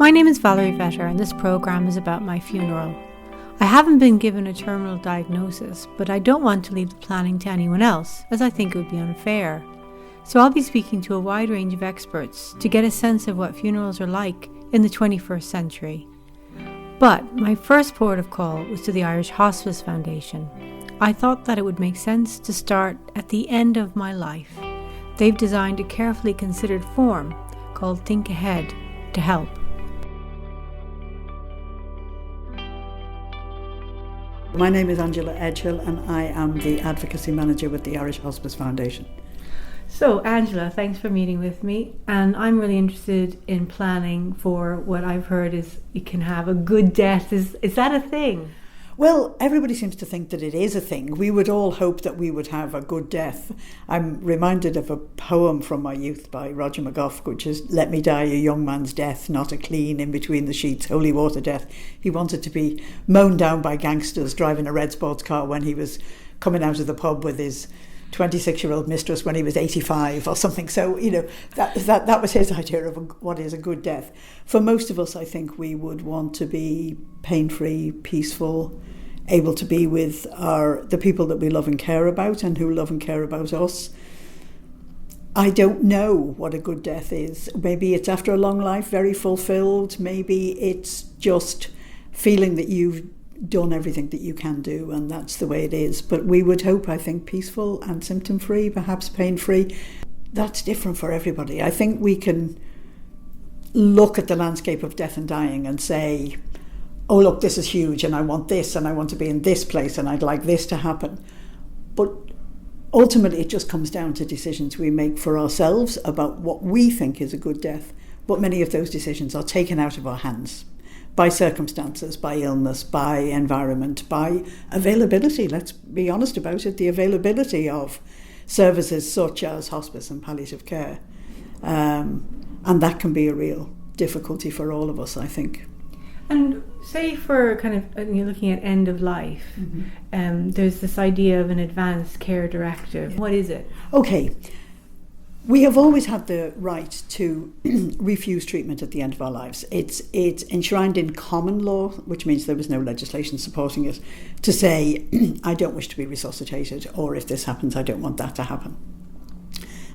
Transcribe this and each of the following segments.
My name is Valerie Vetter and this programme is about my funeral. I haven't been given a terminal diagnosis, but I don't want to leave the planning to anyone else, as I think it would be unfair. So I'll be speaking to a wide range of experts to get a sense of what funerals are like in the 21st century. But my first port of call was to the Irish Hospice Foundation. I thought that it would make sense to start at the end of my life. They've designed a carefully considered form called Think Ahead to help. My name is Angela Edghill and I am the Advocacy Manager with the Irish Hospice Foundation. So Angela, thanks for meeting with me, and I'm really interested in planning for what I've heard is you can have a good death. Is that a thing? Well, everybody seems to think that it is a thing. We would all hope that we would have a good death. I'm reminded of a poem from my youth by Roger McGough, which is, "Let me die a young man's death, not a clean in between the sheets, holy water death." He wanted to be mown down by gangsters driving a red sports car when he was coming out of the pub with his 26-year-old mistress when he was 85 or something. So, that was his idea of what is a good death. For most of us, I think we would want to be pain-free, peaceful, able to be with the people that we love and care about and who love and care about us. I don't know what a good death is. Maybe it's after a long life, very fulfilled. Maybe it's just feeling that you've done everything that you can do and that's the way it is. But we would hope, I think, peaceful and symptom-free, perhaps pain-free. That's different for everybody. I think we can look at the landscape of death and dying and say, oh look, this is huge and I want this and I want to be in this place and I'd like this to happen. But ultimately it just comes down to decisions we make for ourselves about what we think is a good death. But many of those decisions are taken out of our hands by circumstances, by illness, by environment, by availability. Let's be honest about it, the availability of services such as hospice and palliative care. And that can be a real difficulty for all of us, I think. And say for you're looking at end of life, there's this idea of an Advance Care Directive. What is it? Okay. We have always had the right to refuse treatment at the end of our lives. It's enshrined in common law, which means there was no legislation supporting it, to say, I don't wish to be resuscitated, or if this happens, I don't want that to happen.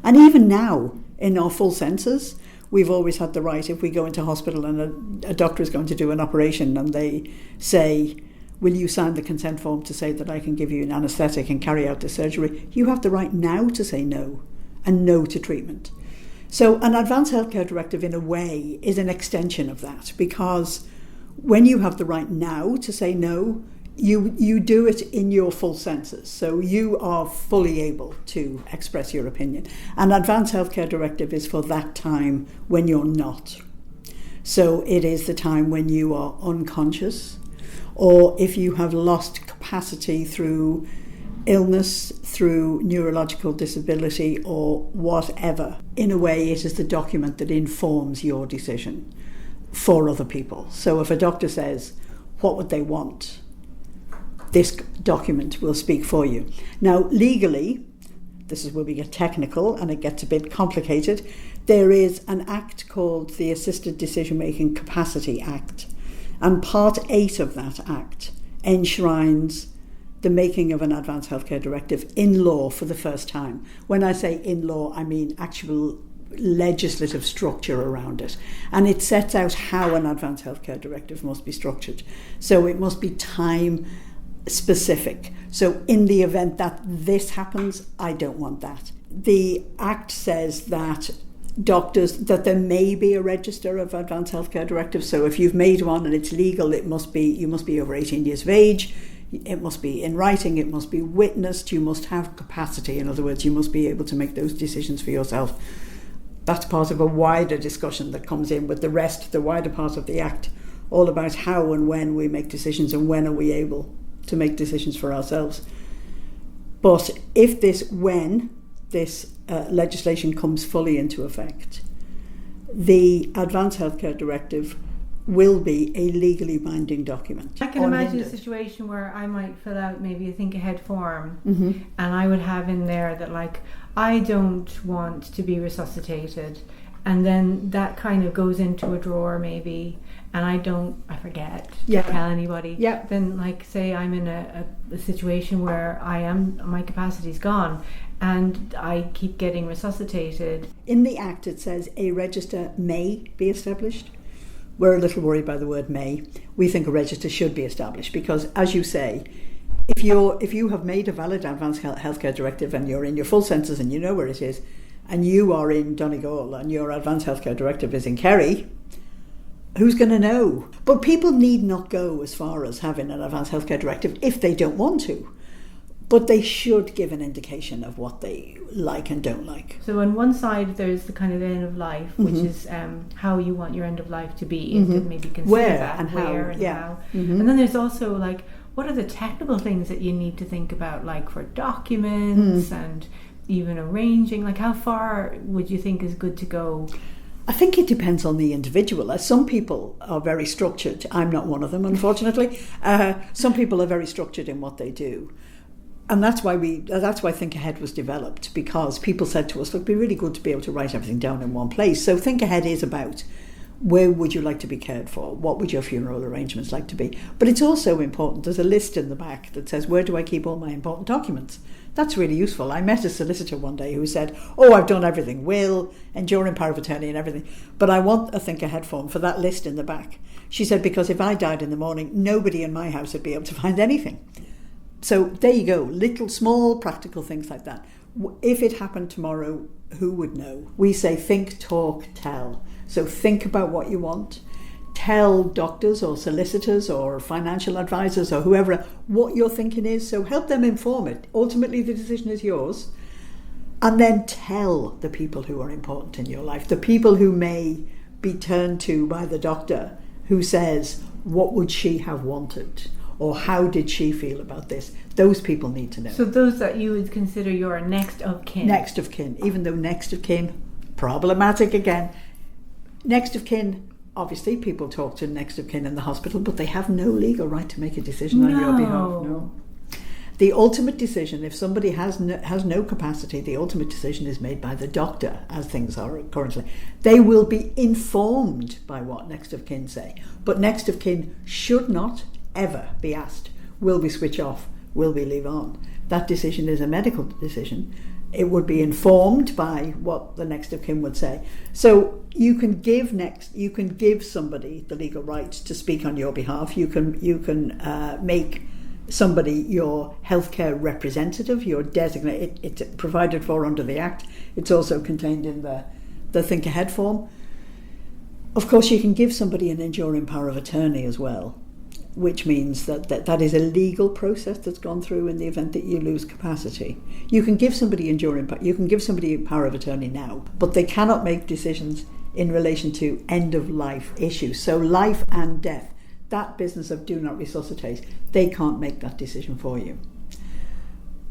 And even now, in our full senses, we've always had the right, if we go into hospital and a doctor is going to do an operation and they say, will you sign the consent form to say that I can give you an anaesthetic and carry out the surgery? You have the right now to say no. And no to treatment. So an Advance Healthcare Directive, in a way, is an extension of that, because when you have the right now to say no, you do it in your full senses. So you are fully able to express your opinion. An Advance Healthcare Directive is for that time when you're not. So it is the time when you are unconscious, or if you have lost capacity through illness, through neurological disability or whatever. In a way, it is the document that informs your decision for other people. So if a doctor says, what would they want? This document will speak for you. Now, legally, this is where we get technical and it gets a bit complicated, there is an act called the Assisted Decision-Making Capacity Act. And Part 8 of that act enshrines the making of an Advance Healthcare Directive in law for the first time. When I say in law, I mean actual legislative structure around it. And it sets out how an Advance Healthcare Directive must be structured. So it must be time specific. So in the event that this happens, I don't want that. The Act says that that there may be a register of Advance Healthcare Directives. So if you've made one and it's legal, you must be over 18 years of age. It must be in writing, it must be witnessed, you must have capacity. In other words, you must be able to make those decisions for yourself. That's part of a wider discussion that comes in with the rest, the wider part of the Act, all about how and when we make decisions and when are we able to make decisions for ourselves. But when this legislation comes fully into effect, the Advance Healthcare Directive will be a legally binding document. I can imagine a situation where I might fill out maybe a think ahead form, and I would have in there that I don't want to be resuscitated, and then that kind of goes into a drawer maybe, and I forget Yeah. to tell anybody. Yeah. Then, like, say I'm in a situation where my capacity's gone, and I keep getting resuscitated. In the Act it says a register may be established. We're a little worried by the word may. We think a register should be established because, as you say, if you have made a valid Advance Healthcare Directive and you're in your full senses and you know where it is, and you are in Donegal and your Advance Healthcare Directive is in Kerry, who's going to know? But people need not go as far as having an Advance Healthcare Directive if they don't want to. But they should give an indication of what they like and don't like. So on one side there's the kind of end of life, which is how you want your end of life to be, and to maybe consider Where that, and where how, and yeah. how. And then there's also like, what are the technical things that you need to think about, like for documents and even arranging, like how far would you think is good to go? I think it depends on the individual. Some people are very structured. I'm not one of them, unfortunately. Some people are very structured in what they do. And that's why Think Ahead was developed, because people said to us, look, it'd be really good to be able to write everything down in one place. So Think Ahead is about where would you like to be cared for? What would your funeral arrangements like to be? But it's also important. There's a list in the back that says, where do I keep all my important documents? That's really useful. I met a solicitor one day who said, I've done everything, will, enduring power of attorney and everything, but I want a Think Ahead form for that list in the back. She said, because if I died in the morning, nobody in my house would be able to find anything. So there you go, little small practical things like that. If it happened tomorrow, who would know? We say think, talk, tell. So think about what you want. Tell doctors or solicitors or financial advisors or whoever what your thinking is. So help them inform it. Ultimately, the decision is yours. And then tell the people who are important in your life, the people who may be turned to by the doctor who says, what would she have wanted? Or how did she feel about this? Those people need to know. So those that you would consider your next of kin. Next of kin, even though next of kin, problematic again. Next of kin, obviously people talk to next of kin in the hospital, but they have no legal right to make a decision on your behalf. No. The ultimate decision, if somebody has no capacity, the ultimate decision is made by the doctor, as things are currently. They will be informed by what next of kin say, but next of kin should not ever be asked, will we switch off, will we leave on? That decision is a medical decision. It would be informed by what the next of kin would say. So you can give somebody the legal right to speak on your behalf. You can make somebody your healthcare representative, your designated. It's provided for under the Act. It's also contained in the Think Ahead form. Of course, you can give somebody an enduring power of attorney as well, which means that is a legal process that's gone through in the event that you lose capacity. You can give somebody power of attorney now, but they cannot make decisions in relation to end of life issues. So life and death, that business of do not resuscitate, they can't make that decision for you.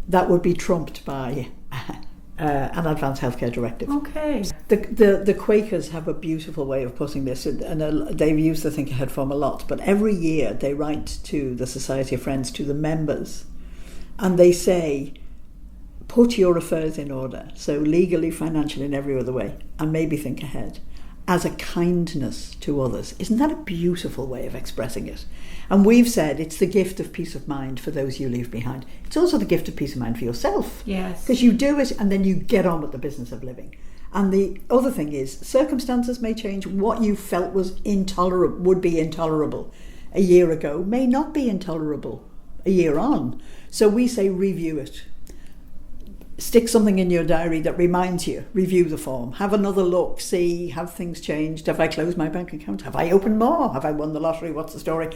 That would be trumped by an Advance Healthcare Directive. Okay. The Quakers have a beautiful way of putting this, and they've used the Think Ahead form a lot, but every year they write to the Society of Friends, to the members, and they say, put your affairs in order, so legally, financially, and every other way, and maybe think ahead, as a kindness to others. Isn't that a beautiful way of expressing it? And we've said it's the gift of peace of mind for those you leave behind. It's also the gift of peace of mind for yourself. Yes. Because you do it and then you get on with the business of living. And the other thing is, circumstances may change. What you felt was intolerable, would be intolerable a year ago, may not be intolerable a year on. So we say review it. Stick something in your diary that reminds you, review the form, have another look, see, have things changed? Have I closed my bank account? Have I opened more? Have I won the lottery? What's the story?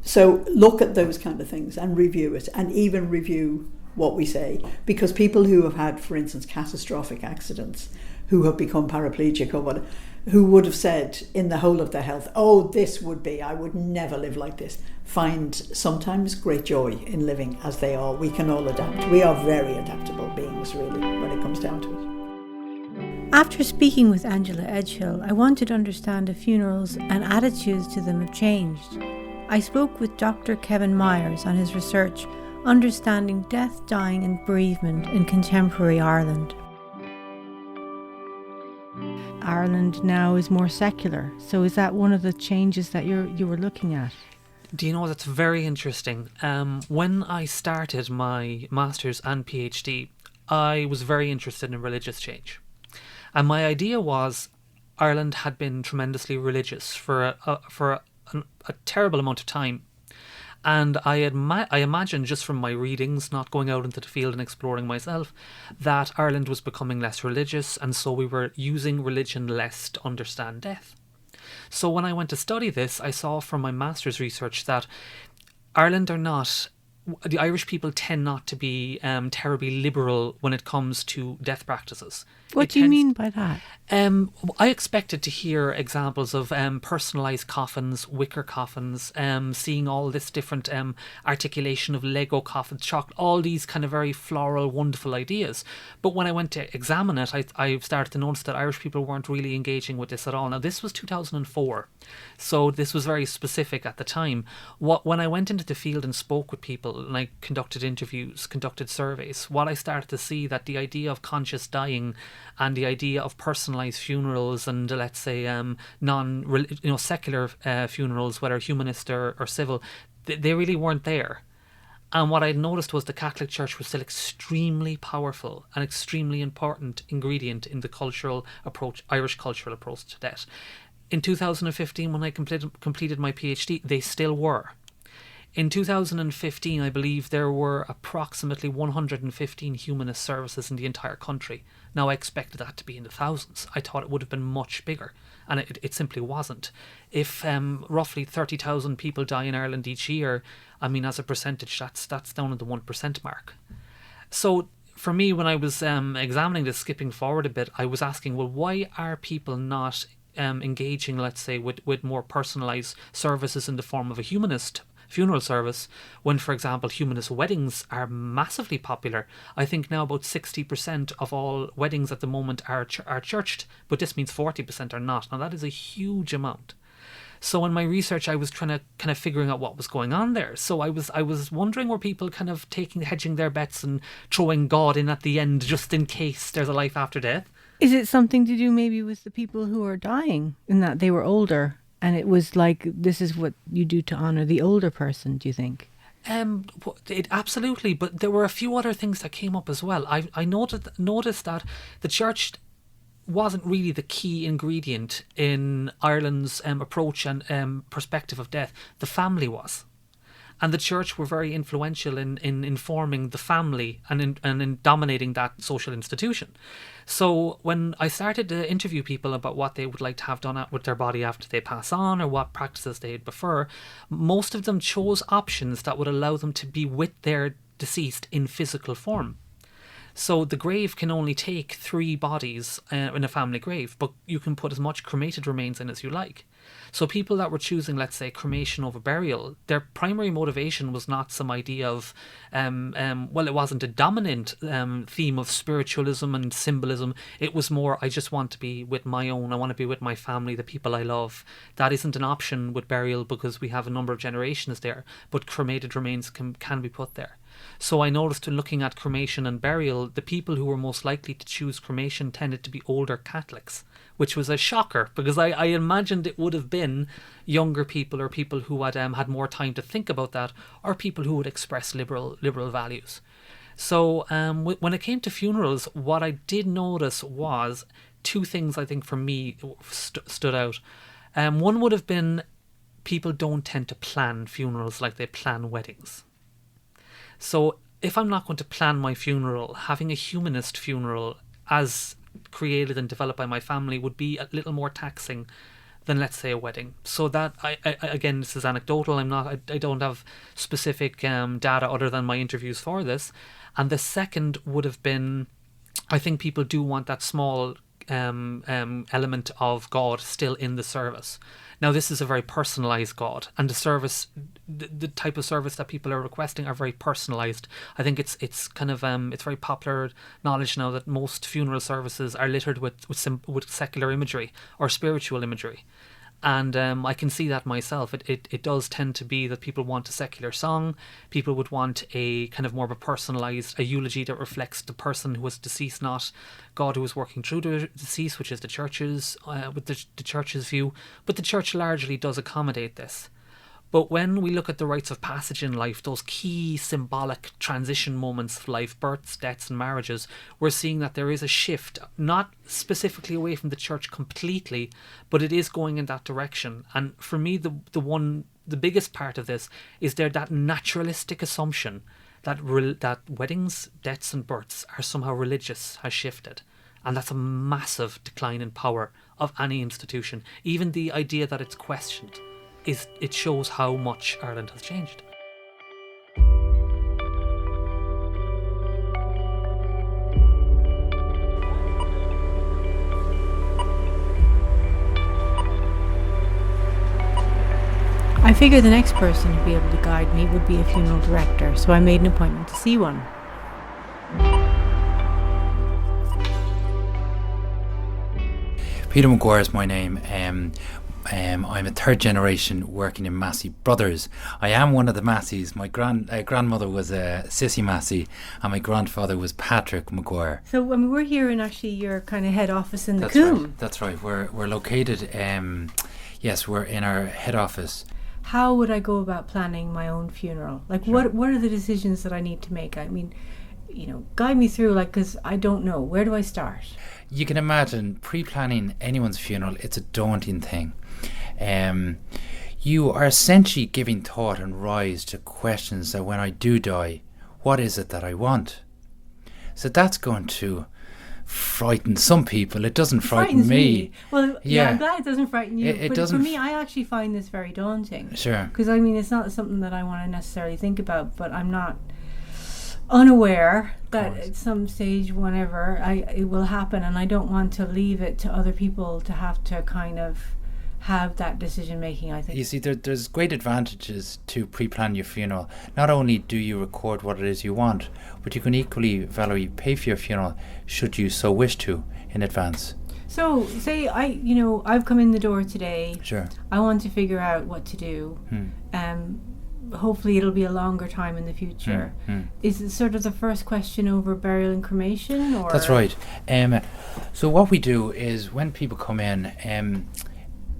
So look at those kind of things and review it, and even review what we say, because people who have had, for instance, catastrophic accidents, who have become paraplegic or whatever, who would have said in the whole of their health, I would never live like this, find sometimes great joy in living as they are. We can all adapt. We are very adaptable beings, really, when it comes down to it. After speaking with Angela Edghill, I wanted to understand if funerals and attitudes to them have changed. I spoke with Dr. Kevin Myers on his research, Understanding Death, Dying and Bereavement in Contemporary Ireland. Ireland now is more secular. So is that one of the changes that you were looking at? Do you know, that's very interesting. When I started my master's and PhD, I was very interested in religious change. And my idea was Ireland had been tremendously religious for a terrible amount of time. And I imagine, just from my readings, not going out into the field and exploring myself, that Ireland was becoming less religious, and so we were using religion less to understand death. So when I went to study this, I saw from my master's research that the Irish people tend not to be terribly liberal when it comes to death practices. What do you mean by that? I expected to hear examples of personalised coffins, wicker coffins, seeing all this different articulation of Lego coffins, chocolate, all these kind of very floral, wonderful ideas. But when I went to examine it, I started to notice that Irish people weren't really engaging with this at all. Now, this was 2004, so this was very specific at the time. When I went into the field and spoke with people, and I conducted interviews, conducted surveys, what I started to see that the idea of conscious dying and the idea of personalised funerals and, let's say, secular funerals, whether humanist or civil, they really weren't there. And what I noticed was the Catholic Church was still extremely powerful and extremely important ingredient in the Irish cultural approach to death. In 2015, when I completed my PhD, they still were. In 2015, I believe there were approximately 115 humanist services in the entire country. Now, I expected that to be in the thousands. I thought it would have been much bigger, and it simply wasn't. If roughly 30,000 people die in Ireland each year, I mean, as a percentage, that's down at the 1% mark. So for me, when I was examining this, skipping forward a bit, I was asking, well, why are people not engaging, let's say, with more personalised services in the form of a humanist funeral service, when, for example, humanist weddings are massively popular? I think now about 60% of all weddings at the moment are churched, but this means 40% are not. Now, that is a huge amount. So in my research, I was trying to kind of figuring out what was going on there. So I was wondering, were people kind of hedging their bets and throwing God in at the end just in case there's a life after death? Is it something to do maybe with the people who are dying, in that they were older? And it was like, this is what you do to honour the older person, do you think? Absolutely, but there were a few other things that came up as well. I noticed that the church wasn't really the key ingredient in Ireland's approach and perspective of death. The family was. And the church were very influential in informing the family and in dominating that social institution. So when I started to interview people about what they would like to have done with their body after they pass on, or what practices they'd prefer, most of them chose options that would allow them to be with their deceased in physical form. So the grave can only take 3 bodies in a family grave, but you can put as much cremated remains in as you like. So people that were choosing, let's say, cremation over burial, their primary motivation was not some idea of, it wasn't a dominant theme of spiritualism and symbolism. It was more, I just want to be with my own, I want to be with my family, the people I love. That isn't an option with burial because we have a number of generations there, but cremated remains can be put there. So I noticed, looking at cremation and burial, the people who were most likely to choose cremation tended to be older Catholics, which was a shocker, because I imagined it would have been younger people, or people who had more time to think about that, or people who would express liberal values. So when it came to funerals, what I did notice was 2 things I think for me stood out. One would have been, people don't tend to plan funerals like they plan weddings. So if I'm not going to plan my funeral, having a humanist funeral as created and developed by my family would be a little more taxing than, let's say, a wedding. So that, I again, this is anecdotal. I don't have specific data other than my interviews for this. And the second would have been, I think people do want that small element of God still in the service. Now, this is a very personalised God, and the service, the type of service that people are requesting are very personalised. I think it's kind of it's very popular knowledge now that most funeral services are littered with secular imagery or spiritual imagery, And I can see that myself. It does tend to be that people want a secular song. People would want a kind of more of a personalised, a eulogy that reflects the person who was deceased, not God who was working through the deceased, which is the church's, with the church's view. But the church largely does accommodate this. But when we look at the rites of passage in life, those key symbolic transition moments of life, births, deaths and marriages, we're seeing that there is a shift, not specifically away from the church completely, but it is going in that direction. And for me, the biggest part of this is that naturalistic assumption that weddings, deaths and births are somehow religious has shifted. And that's a massive decline in power of any institution. Even the idea that it's questioned, it shows how much Ireland has changed. I figured the next person to be able to guide me would be a funeral director, so I made an appointment to see one. Peter Maguire is my name. I'm a third generation working in Massey Brothers. I am one of the Masseys. My grandmother was Sissy Massey, and my grandfather was Padraic Maguire. So we're here in actually your kind of head office in the That's Coombe. right. That's right. We're located. Yes, we're in our head office. How would I go about planning my own funeral? Like, Sure. what are the decisions that I need to make? I mean, guide me through, because I don't know. Where do I start? You can imagine pre-planning anyone's funeral. It's a daunting thing. You are essentially giving thought and rise to questions that when I do die, what is it that I want? So that's going to frighten some people. It doesn't frighten me. Well, yeah, I'm glad it doesn't frighten you. It but doesn't for me, I actually find this very daunting. Sure. Because it's not something that I want to necessarily think about, but I'm not unaware that at some stage, whenever it will happen, and I don't want to leave it to other people to have to kind of have that decision making. I think you see, there's great advantages to pre-plan your funeral. Not only do you record what it is you want, but you can equally, Valerie, pay for your funeral should you so wish to in advance. So say I've come in the door today. Sure. I want to figure out what to do. Hopefully it'll be a longer time in the future. Is it sort of the first question over burial and cremation? Or? That's right. So what we do is when people come in,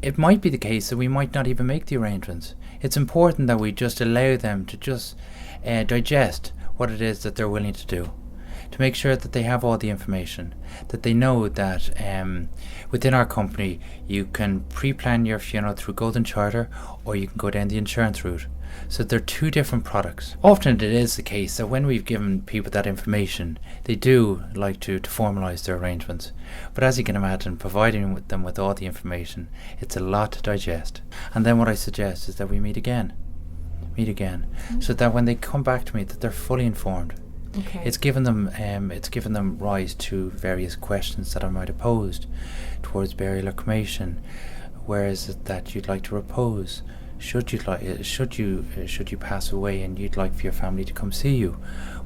it might be the case that we might not even make the arrangements. It's important that we just allow them to just digest what it is that they're willing to do, to make sure that they have all the information, that they know that within our company you can pre-plan your funeral through Golden Charter, or you can go down the insurance route. So they're two different products. Often it is the case that when we've given people that information, they do like to formalise their arrangements. But as you can imagine, providing them with all the information, it's a lot to digest. And then what I suggest is that we meet again, so that when they come back to me, that they're fully informed. Okay. It's given them rise to various questions that I might have posed towards burial or cremation. Where is it that you'd like to repose? Should you pass away and you'd like for your family to come see you?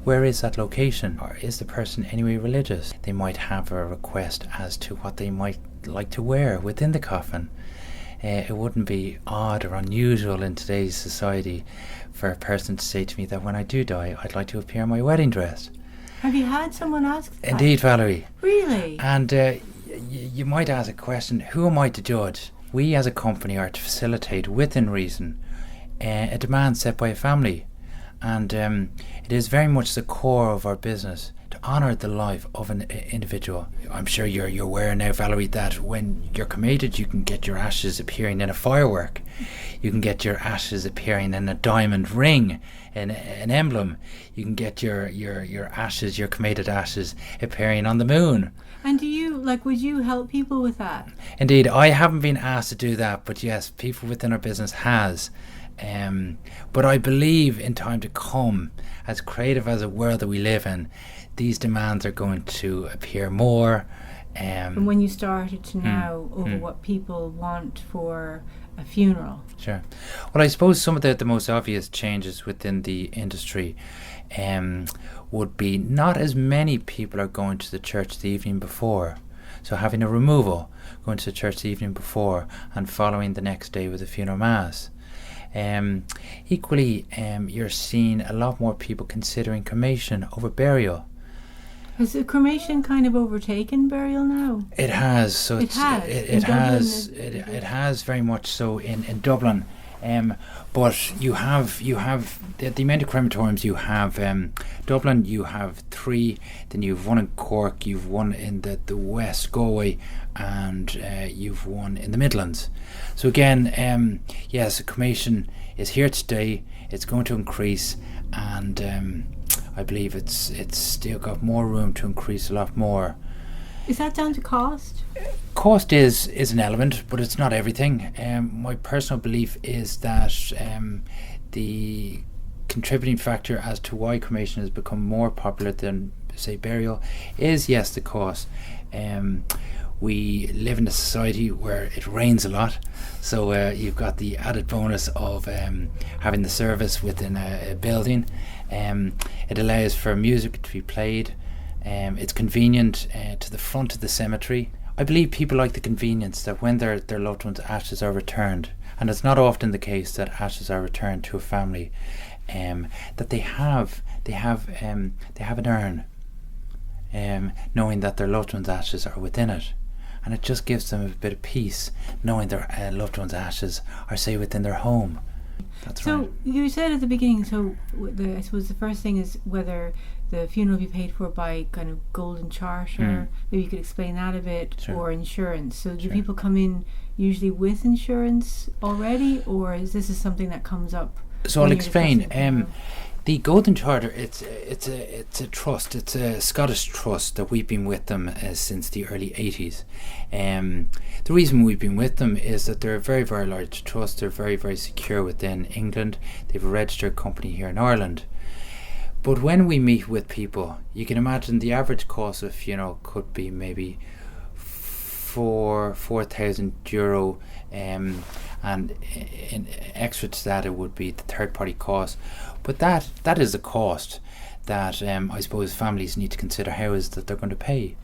Where is that location? Or is the person anyway religious? They might have a request as to what they might like to wear within the coffin. It wouldn't be odd or unusual in today's society for a person to say to me that when I do die, I'd like to appear in my wedding dress. Have you had someone ask that? Indeed, Valerie. Really? And you might ask a question, who am I to judge? We as a company are to facilitate within reason a demand set by a family, and it is very much the core of our business to honour the life of an individual. I'm sure you're aware now, Valerie, that when you're cremated you can get your ashes appearing in a firework, you can get your ashes appearing in a diamond ring, an emblem, you can get your ashes, your cremated ashes appearing on the moon. And would you help people with that? Indeed, I haven't been asked to do that, but yes, people within our business has. But I believe in time to come, as creative as a world that we live in, these demands are going to appear more. From when you started to now, over what people want for a funeral. Sure. Well, I suppose some of the most obvious changes within the industry would be not as many people are going to the church the evening before. So having a removal, going to church the evening before and following the next day with a funeral mass. Equally, you're seeing a lot more people considering cremation over burial. Has the cremation kind of overtaken burial now? It has. So it has very much so in Dublin. But you have the amount of crematoriums you have. Dublin, you have 3. Then you've one in Cork. You've one in the West Galway, and you've one in the Midlands. So again, yes, cremation is here to stay. It's going to increase, and I believe it's still got more room to increase a lot more. Is that down to cost? Cost is an element, but it's not everything. My personal belief is that the contributing factor as to why cremation has become more popular than, say, burial is, yes, the cost. We live in a society where it rains a lot, so you've got the added bonus of having the service within a building. It allows for music to be played. It's convenient to the front of the cemetery. I believe people like the convenience that when their loved one's ashes are returned, and it's not often the case that ashes are returned to a family, that they have an urn, knowing that their loved one's ashes are within it, and it just gives them a bit of peace knowing their loved one's ashes are, say, within their home. That's right. So you said at the beginning, I suppose the first thing is whether the funeral will be paid for by kind of golden charter. Maybe you could explain that a bit. Sure. Or insurance. So do people come in usually with insurance already, or is this something that comes up? So I'll explain. The Golden Charter, it's a trust. It's a Scottish trust that we've been with them since the early 80s. The reason we've been with them is that they're a very, very large trust. They're very, very secure within England. They have a registered company here in Ireland. But when we meet with people, you can imagine the average cost of a funeral could be maybe €4,000, and in extra to that it would be the third party cost. But that is a cost that I suppose families need to consider how is that they're going to pay.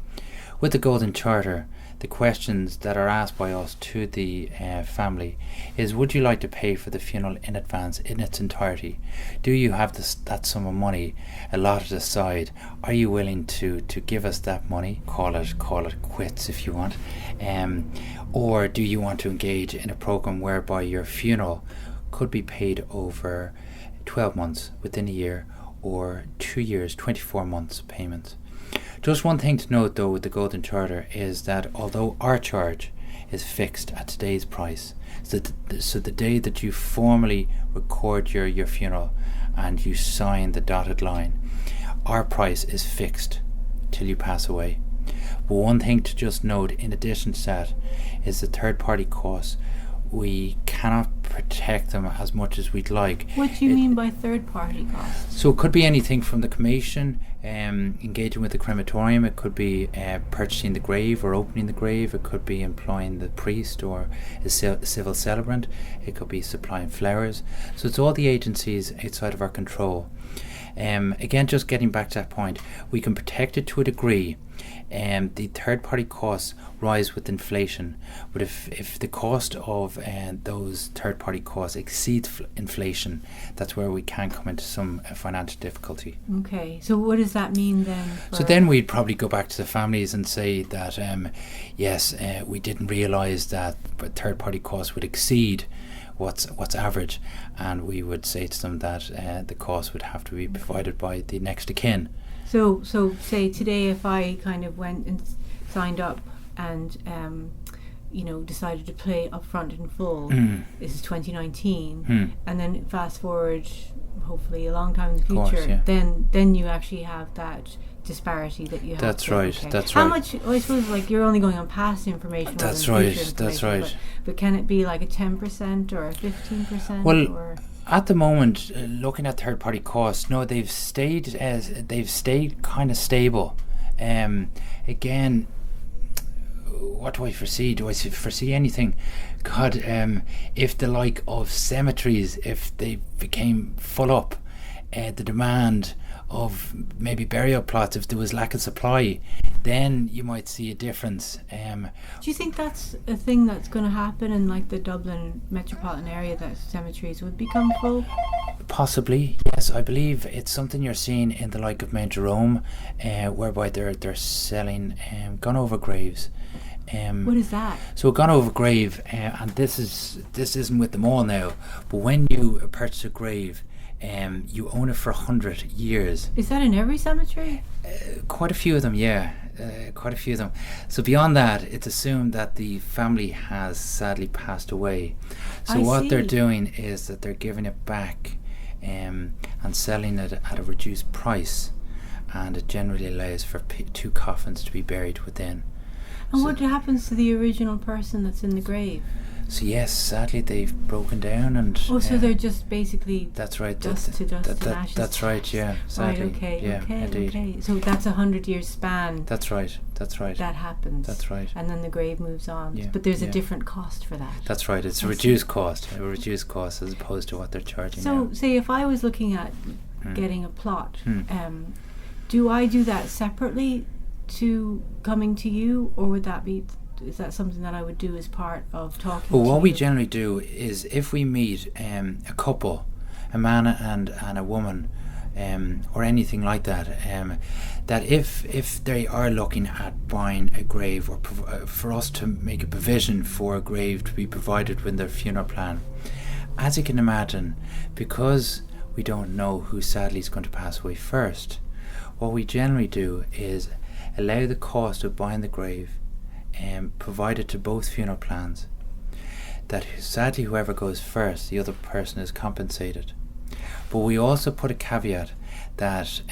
With the Golden Charter, the questions that are asked by us to the family is, would you like to pay for the funeral in advance in its entirety? Do you have that sum of money allotted aside? Are you willing to give us that money? Call it quits if you want. Or do you want to engage in a program whereby your funeral could be paid over 12 months within a year, or 2 years, 24 months payments? Just one thing to note though with the Golden Charter is that although our charge is fixed at today's price, so the day that you formally record your funeral and you sign the dotted line, our price is fixed till you pass away. But one thing to just note in addition to that is the third party costs. We cannot protect them as much as we'd like. What do you mean by third party costs? So it could be anything from the cremation, engaging with the crematorium, it could be purchasing the grave or opening the grave, it could be employing the priest or a civil celebrant, it could be supplying flowers. So it's all the agencies outside of our control. Again, just getting back to that point, we can protect it to a degree. The third party costs rise with inflation, but if the cost of those third party costs exceeds inflation, that's where we can come into some financial difficulty. Okay, so what does that mean then? So then we'd probably go back to the families and say that yes, we didn't realise that third party costs would exceed what's average, and we would say to them that the cost would have to be provided by the next of kin. So say today if I kind of went and signed up and decided to pay upfront in full, this is 2019, and then fast forward hopefully a long time in the future, course, yeah. then you actually have that disparity that you have. That's right. Okay. That's How right. much? I suppose like you're only going on past information. That's rather than right. future That's information, right. But can it be like a 10% or a 15%? Well, or? At the moment, looking at third-party costs, no, they've stayed kind of stable. Again, what do I foresee? Do I foresee anything? God, if the like of cemeteries, if they became full up, the demand of maybe burial plots, if there was lack of supply, then you might see a difference. Do you think that's a thing that's going to happen in like the Dublin metropolitan area, that cemeteries would become full? Possibly, yes. I believe it's something you're seeing in the like of Mount Jerome, whereby they're selling gone over graves. What is that? So a gone over grave, and this isn't with them all now, but when you purchase a grave, you own it for 100 years. Is that in every cemetery? Quite a few of them, yeah. Quite a few of them. So beyond that, it's assumed that the family has sadly passed away. So what they're doing is that they're giving it back and selling it at a reduced price, and it generally allows for 2 coffins to be buried within. And what happens to the original person that's in the grave? So yes, sadly they've broken down and... Oh, so they're just basically... That's right. Dust to ashes. That's right, yeah, sadly. Right, okay, yeah, okay, indeed. okay. So that's 100-year span. That's right. That happens. That's right. And then the grave moves on. Yeah, but there's a different cost for that. That's right. It's a reduced cost as opposed to what they're charging so now. say if I was looking at getting a plot, do I do that separately to coming to you, or would that be... Is that something that I would do as part of talking to you? Well, what we generally do is if we meet a couple, a man and a woman, or anything like that, that if they are looking at buying a grave, or for us to make a provision for a grave to be provided with their funeral plan, as you can imagine, because we don't know who sadly is going to pass away first, what we generally do is allow the cost of buying the grave provided to both funeral plans, that sadly whoever goes first, the other person is compensated. But we also put a caveat that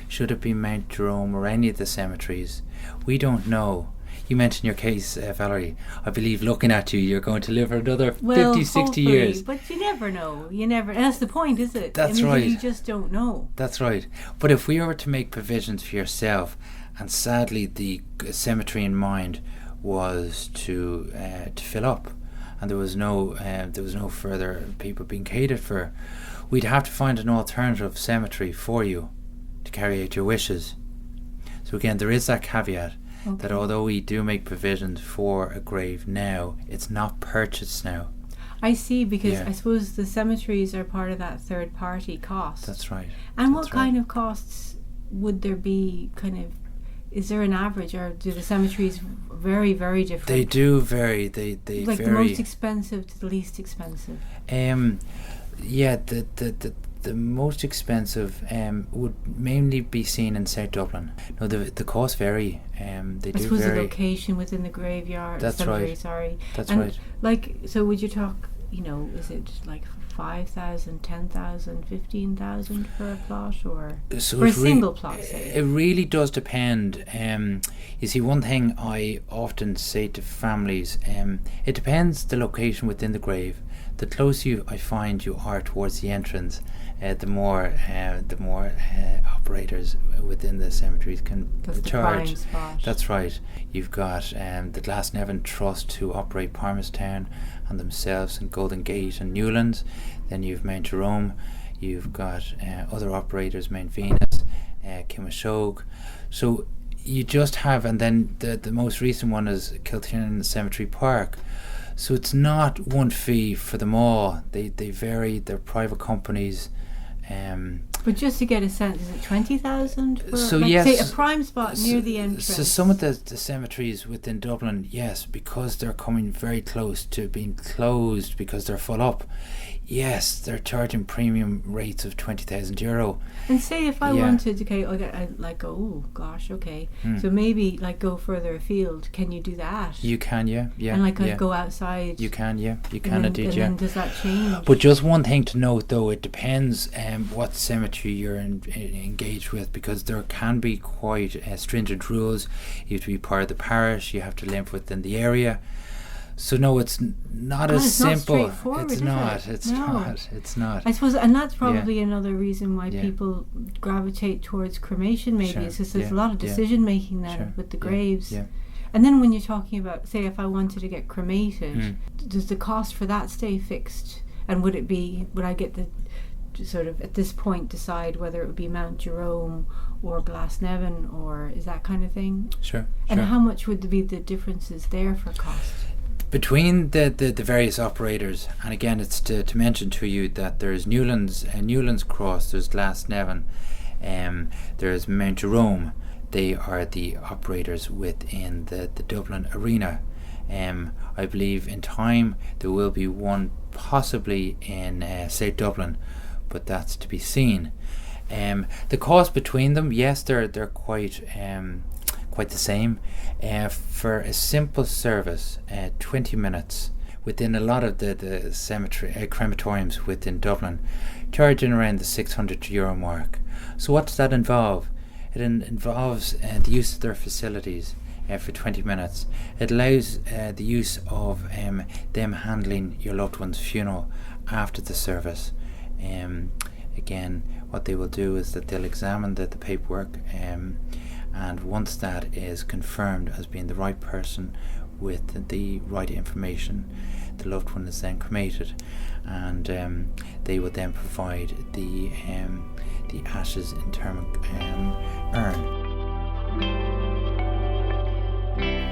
should it be Mount Jerome or any of the cemeteries, we don't know. You mentioned your case, Valerie. I believe looking at you, you're going to live for another 50, 60 years. But you never know. And that's the point, is it? That's right. You just don't know. That's right. But if we were to make provisions for yourself, and sadly the cemetery in mind was to fill up, and there was no further people being catered for, we'd have to find an alternative cemetery for you to carry out your wishes. So again, there is that caveat that although we do make provisions for a grave now, it's not purchased now. I see, because I suppose the cemeteries are part of that third party cost. That's right. And what kind of costs would there be, is there an average, or do the cemeteries very, very different? They do vary. They like vary. The most expensive to the least expensive. The most expensive would mainly be seen in South Dublin. No, the costs vary. They do suppose vary. The location within the graveyard. That's cemetery, right. Sorry. That's and right. So would you talk? Is it like 5,000, 10,000, 15,000 for a plot, or for a single plot? Say? It really does depend. You see, one thing I often say to families, it depends the location within the grave. The closer I find you are towards the entrance, the more operators within the cemeteries can charge. The prime spot. That's right. You've got the Glasnevin Trust who operate Parmastown and themselves in Golden Gate and Newlands. Then you've Mount Jerome. You've got other operators, Mount Venus, Kimashog. So you just have, and then the most recent one is Kiltiernan Cemetery Park. So it's not one fee for them all. They vary. They're private companies. But just to get a sense, is it 20,000 for yes, say a prime spot near the entrance? So some of the cemeteries within Dublin, yes, because they're coming very close to being closed because they're full up. Yes, they're charging premium rates of €20,000. And say if I wanted to, so maybe go further afield. Can you do that? You can, yeah. And go outside. You can, indeed, and then does that change? But just one thing to note, though, it depends what cemetery you're engaged with, because there can be quite stringent rules. You have to be part of the parish. You have to live within the area. So no, it's not as simple. It's not. It's not. I suppose, and that's probably another reason why people gravitate towards cremation. Maybe it's because there's a lot of decision making then with the graves. Yeah. And then when you're talking about, say, if I wanted to get cremated, does the cost for that stay fixed? And would I get the to sort of at this point decide whether it would be Mount Jerome or Glasnevin, or is that kind of thing? Sure. And how much would be the differences there for cost? Between the various operators, and again it's to mention to you that there's Newlands Cross, there's Glasnevin, there's Mount Jerome. They are the operators within the Dublin arena. I believe in time there will be one possibly in South Dublin, but that's to be seen. The cost between them, yes, they're quite the same. For a simple service, 20 minutes within a lot of the cemetery crematoriums within Dublin, charging around the €600 mark. So what does that involve? It involves the use of their facilities for 20 minutes. It allows the use of them handling your loved one's funeral after the service. Again, what they will do is that they'll examine the paperwork, and once that is confirmed as being the right person with the right information, the loved one is then cremated, and they will then provide the ashes in urn.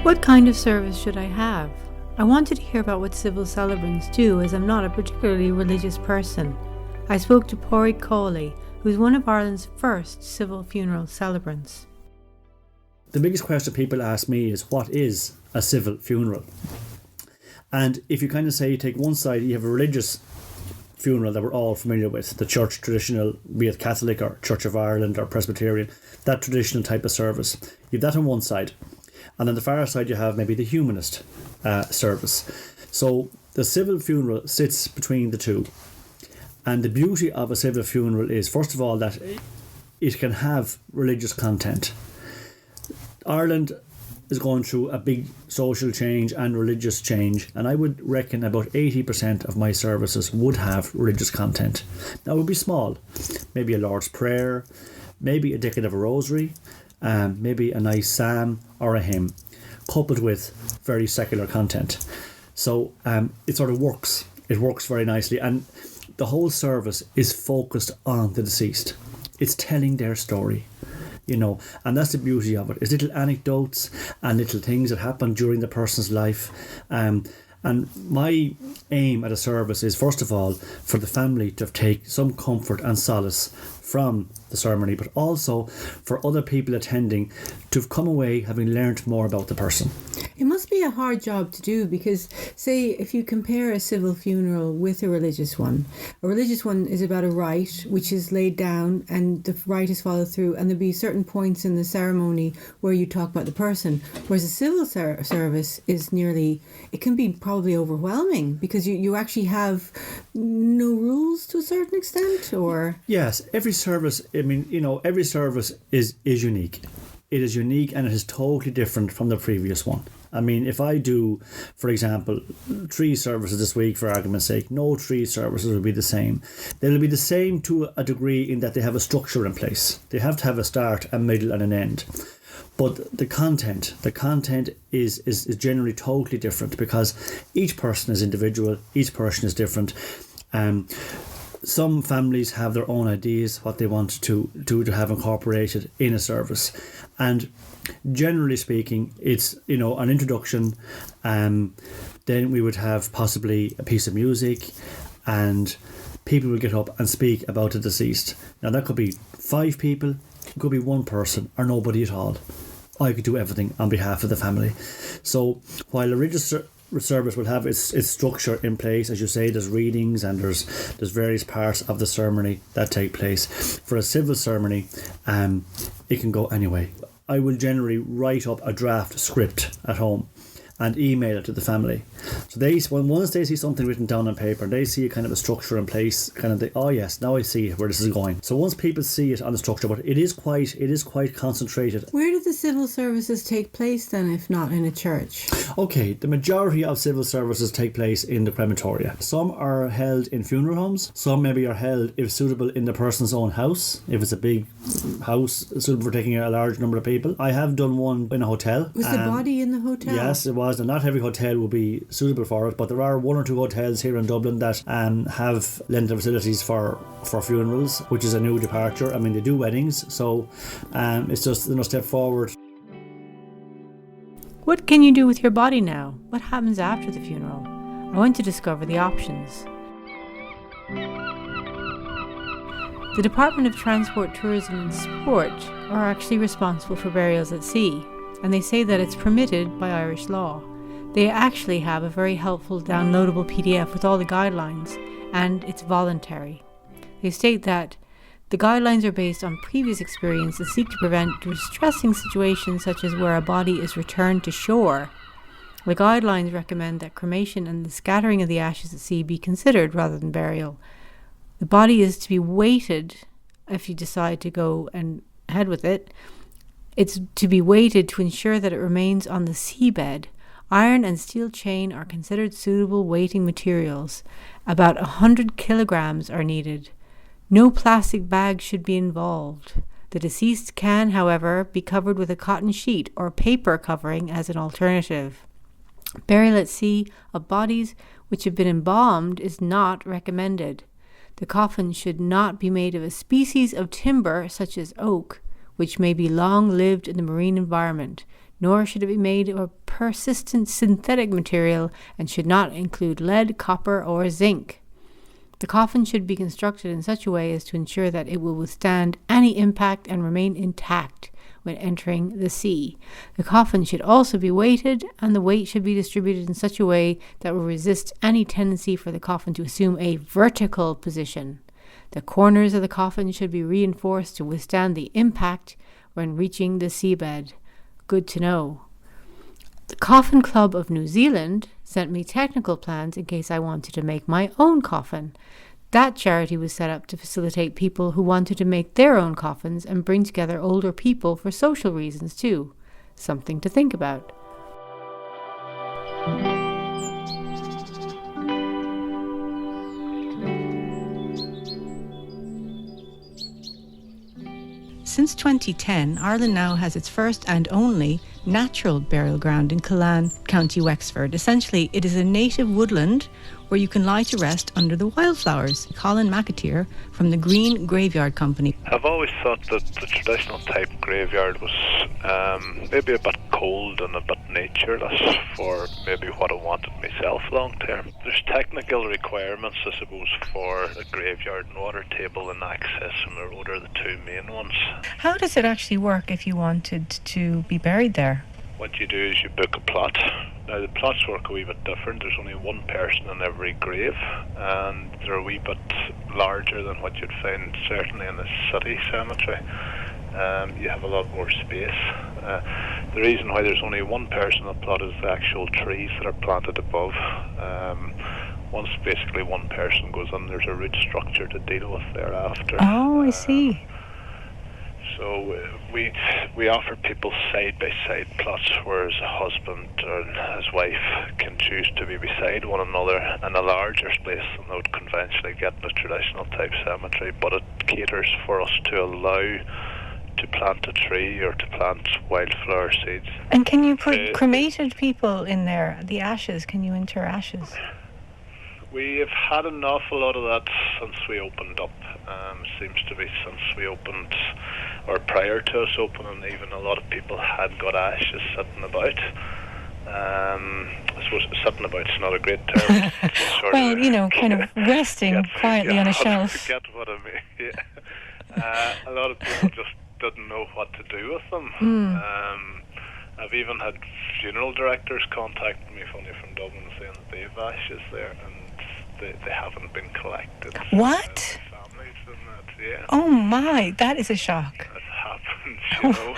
What kind of service should I have? I wanted to hear about what civil celebrants do, as I'm not a particularly religious person. I spoke to Padraic Cawley, who's one of Ireland's first civil funeral celebrants. The biggest question people ask me is, what is a civil funeral? And if you kind of say, take one side, you have a religious funeral that we're all familiar with, the church traditional, be it Catholic or Church of Ireland or Presbyterian, that traditional type of service. You have that on one side. And on the far side, you have maybe the humanist service. So the civil funeral sits between the two. And the beauty of a civil funeral is, first of all, that it can have religious content. Ireland is going through a big social change and religious change, and I would reckon about 80% of my services would have religious content. Now, it would be small, maybe a Lord's Prayer, maybe a decade of a rosary, maybe a nice psalm or a hymn, coupled with very secular content. So it sort of works. It works very nicely, and the whole service is focused on the deceased. It's telling their story, and that's the beauty of it. It's little anecdotes and little things that happen during the person's life. And my aim at a service is, first of all, for the family to take some comfort and solace from the ceremony, but also for other people attending to have come away having learned more about the person. It must be a hard job to do, because say if you compare a civil funeral with a religious one is about a rite which is laid down and the rite is followed through, and there'll be certain points in the ceremony where you talk about the person, whereas a civil service is it can be probably overwhelming, because you actually have no rules to a certain extent, or... Yes, every service, every service is unique. It is unique, and it is totally different from the previous one. If I do, for example, 3 services this week, for argument's sake, no 3 services will be the same. They'll be the same to a degree in that they have a structure in place. They have to have a start, a middle and an end. But the content is generally totally different, because each person is individual, each person is different. Some families have their own ideas, what they want to have incorporated in a service. And generally speaking, it's, an introduction. Then we would have possibly a piece of music, and people will get up and speak about the deceased. Now, that could be 5 people, it could be 1 person, or nobody at all. I could do everything on behalf of the family. So while a religious service will have its structure in place, as you say, there's readings and there's various parts of the ceremony that take place. For a civil ceremony, it can go anyway. I will generally write up a draft script at home and email it to the family. So once they see something written down on paper, they see a kind of a structure in place, oh yes, now I see where this is going. So once people see it on the structure, but it is quite concentrated. Where do the civil services take place then, if not in a church? Okay, the majority of civil services take place in the crematoria. Some are held in funeral homes, some maybe are held, if suitable, in the person's own house, if it's a big house suitable for taking a large number of people. I have done one in a hotel. Was the body in the hotel? Yes, it was. was. And not every hotel will be suitable for it, but there are 1 or 2 hotels here in Dublin that have rental facilities for funerals, which is a new departure. I mean, they do weddings, so it's just a step forward. What can you do with your body now? What happens after the funeral? I want to discover the options. The Department of Transport, Tourism and Sport are actually responsible for burials at sea, and they say that it's permitted by Irish law. They actually have a very helpful downloadable PDF with all the guidelines, and it's voluntary. They state that the guidelines are based on previous experience that seek to prevent distressing situations such as where a body is returned to shore. The guidelines recommend that cremation and the scattering of the ashes at sea be considered rather than burial. The body is to be weighted, if you decide to go and ahead with it. It's to be weighted to ensure that it remains on the seabed. Iron and steel chain are considered suitable weighting materials. About 100 kilograms are needed. No plastic bags should be involved. The deceased can, however, be covered with a cotton sheet or paper covering as an alternative. Burial at sea of bodies which have been embalmed is not recommended. The coffin should not be made of a species of timber such as oak, which may be long-lived in the marine environment, nor should it be made of a persistent synthetic material and should not include lead, copper, or zinc. The coffin should be constructed in such a way as to ensure that it will withstand any impact and remain intact when entering the sea. The coffin should also be weighted, and the weight should be distributed in such a way that will resist any tendency for the coffin to assume a vertical position. The corners of the coffin should be reinforced to withstand the impact when reaching the seabed. Good to know. The Coffin Club of New Zealand sent me technical plans in case I wanted to make my own coffin. That charity was set up to facilitate people who wanted to make their own coffins and bring together older people for social reasons too. Something to think about. Since 2010, Ireland now has its first and only natural burial ground in Killaan, County Wexford. Essentially, it is a native woodland where you can lie to rest under the wildflowers. Colin McAteer from the Green Graveyard Company. I've always thought that the traditional type graveyard was maybe a bit cold and a bit natureless for maybe what I wanted myself long term. There's technical requirements, I suppose, for a graveyard, and water table and access from the road are the 2 main ones. How does it actually work if you wanted to be buried there? What you do is you book a plot. Now the plots work a wee bit different. There's only one person in every grave, and they're a wee bit larger than what you'd find certainly in a city cemetery. You have a lot more space. The reason why there's only one person on the plot is the actual trees that are planted above. Once basically one person goes in, there's a root structure to deal with thereafter. Oh, I see. So we offer people side-by-side plots, whereas a husband or his wife can choose to be beside one another in a larger space than they would conventionally get in a traditional type cemetery, but it caters for us to allow to plant a tree or to plant wildflower seeds. And can you put cremated people in there, the ashes? Can you inter ashes? We have had an awful lot of that since we opened up. Seems to be since we opened, or prior to us opening, even a lot of people had got ashes sitting about. I suppose sitting about is not a great term. Well, you know, kind of resting quietly on a shelf. Get what I mean? Yeah. A lot of people just didn't know what to do with them. I've even had funeral directors contact me from Dublin saying that they have ashes there and they haven't been collected. What? Families and that, yeah. Oh my, that is a shock. It happens, you know.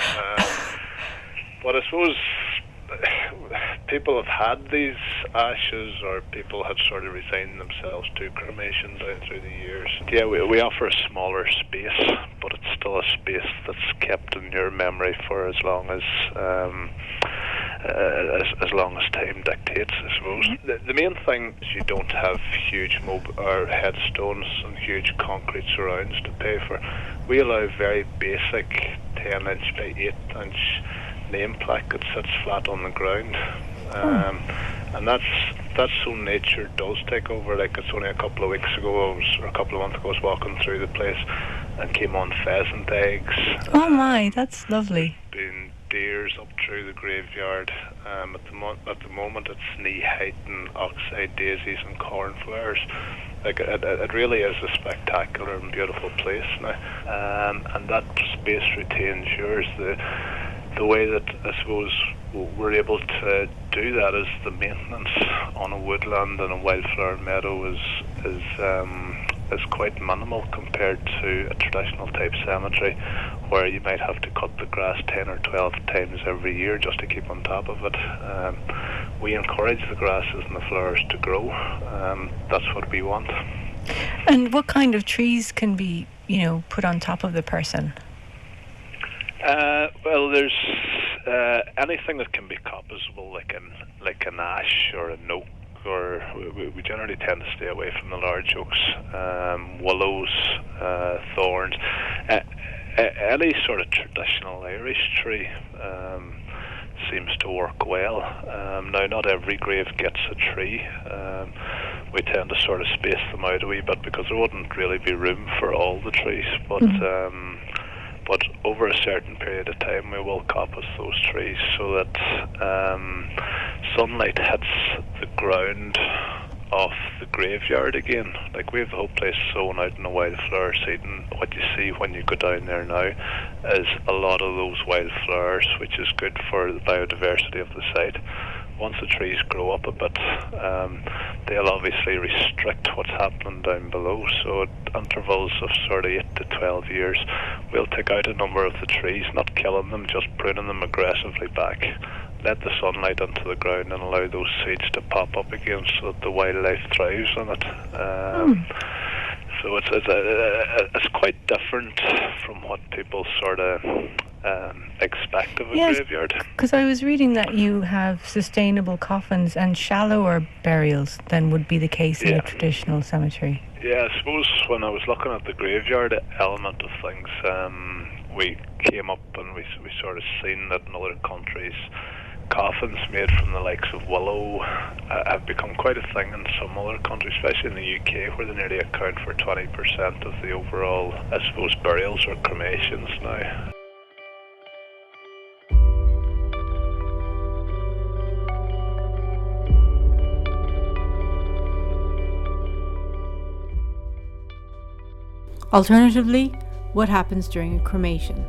But I suppose people have had these ashes, or people had sort of resigned themselves to cremation down through the years. Yeah, we offer a smaller space, but it's still a space that's kept in your memory for as long as time dictates, I suppose. The main thing is you don't have huge or headstones and huge concrete surrounds to pay for. We allow very basic 10-inch by 8-inch name plaque that sits flat on the ground. And that's so nature does take over. Like, it's only a couple of weeks ago, or a couple of months ago, I was walking through the place and came on pheasant eggs. Oh my, that's lovely. Been deers up through the graveyard. At the moment, it's knee-height and oxeye daisies and cornflowers. Like, it really is a spectacular and beautiful place now. And that space retains yours. The way that I suppose we're able to do that is the maintenance on a woodland and a wildflower meadow is quite minimal compared to a traditional type cemetery, where you might have to cut the grass 10 or 12 times every year just to keep on top of it. We encourage the grasses and the flowers to grow. That's what we want. And what kind of trees can be, put on top of the person? Well, there's anything that can be coppiceable, like an ash or an oak, or we generally tend to stay away from the large oaks, willows, thorns. Any sort of traditional Irish tree seems to work well. Now, not every grave gets a tree. We tend to sort of space them out a wee bit because there wouldn't really be room for all the trees, but but over a certain period of time we will coppice those trees so that sunlight hits the ground off the graveyard again. Like, we have the whole place sown out in a wildflower seed, and what you see when you go down there now is a lot of those wildflowers, which is good for the biodiversity of the site. Once the trees grow up a bit, they'll obviously restrict what's happening down below. So at intervals of sort of 8 to 12 years, we'll take out a number of the trees, not killing them, just pruning them aggressively back. Let the sunlight into the ground and allow those seeds to pop up again so that the wildlife thrives on it. So it's quite different from what people sort of expect of a graveyard. Because I was reading that you have sustainable coffins and shallower burials than would be the case in a traditional cemetery. Yeah, I suppose when I was looking at the graveyard element of things, we came up and we sort of seen that in other countries, coffins made from the likes of willow have become quite a thing in some other countries, especially in the UK, where they nearly account for 20% of the overall, I suppose, burials or cremations now. Alternatively, what happens during a cremation?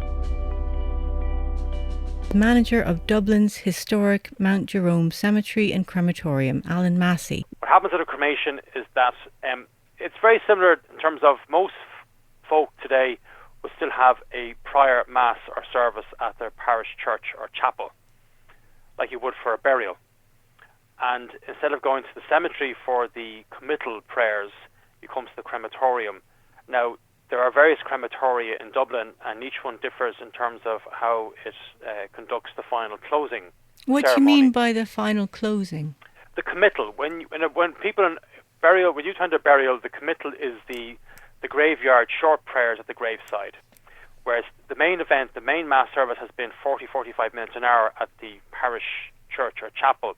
The manager of Dublin's historic Mount Jerome Cemetery and Crematorium, Alan Massey. What happens at a cremation is that it's very similar in terms of most folk today will still have a prior mass or service at their parish church or chapel, like you would for a burial. And instead of going to the cemetery for the committal prayers, you come to the crematorium. Now, there are various crematoria in Dublin, and each one differs in terms of how it conducts the final closing What do you mean by the final closing? The committal. When people in burial, when you turn to burial, the committal is the graveyard short prayers at the graveside. Whereas the main event, the main mass service has been 40-45 minutes an hour at the parish church or chapel.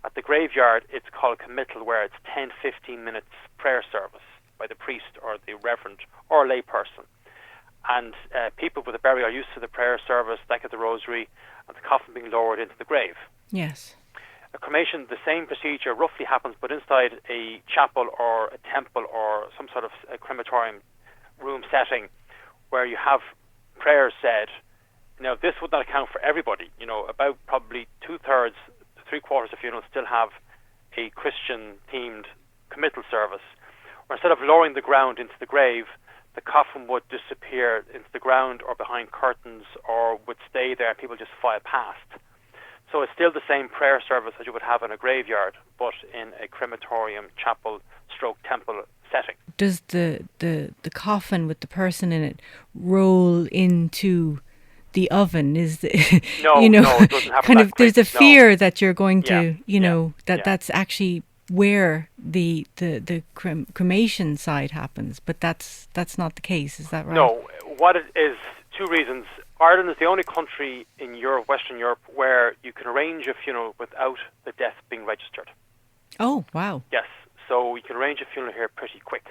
At the graveyard, it's called committal, where it's 10-15 minutes prayer service by the priest or the reverend or lay person. And people with a burial are used to the prayer service, like at the rosary, and the coffin being lowered into the grave. Yes. A cremation, the same procedure roughly happens, but inside a chapel or a temple or some sort of a crematorium room setting where you have prayers said. Now, this would not account for everybody. You know, about probably 2/3 to 3/4 of funerals still have a Christian-themed committal service, where instead of lowering the ground into the grave, the coffin would disappear into the ground or behind curtains or would stay there and people just file past. So it's still the same prayer service that you would have in a graveyard, but in a crematorium, chapel, temple setting. Does the coffin with the person in it roll into the oven? Is the, no, it doesn't happen kind that of there's quick. a fear that you're going to, Yeah. that's actually where the cremation side happens, but that's not the case. Is that right? No, what it is two reasons. Ireland is the only country in Europe, Western Europe, where you can arrange a funeral without the death being registered. Oh, wow. Yes, so you can arrange a funeral here pretty quick.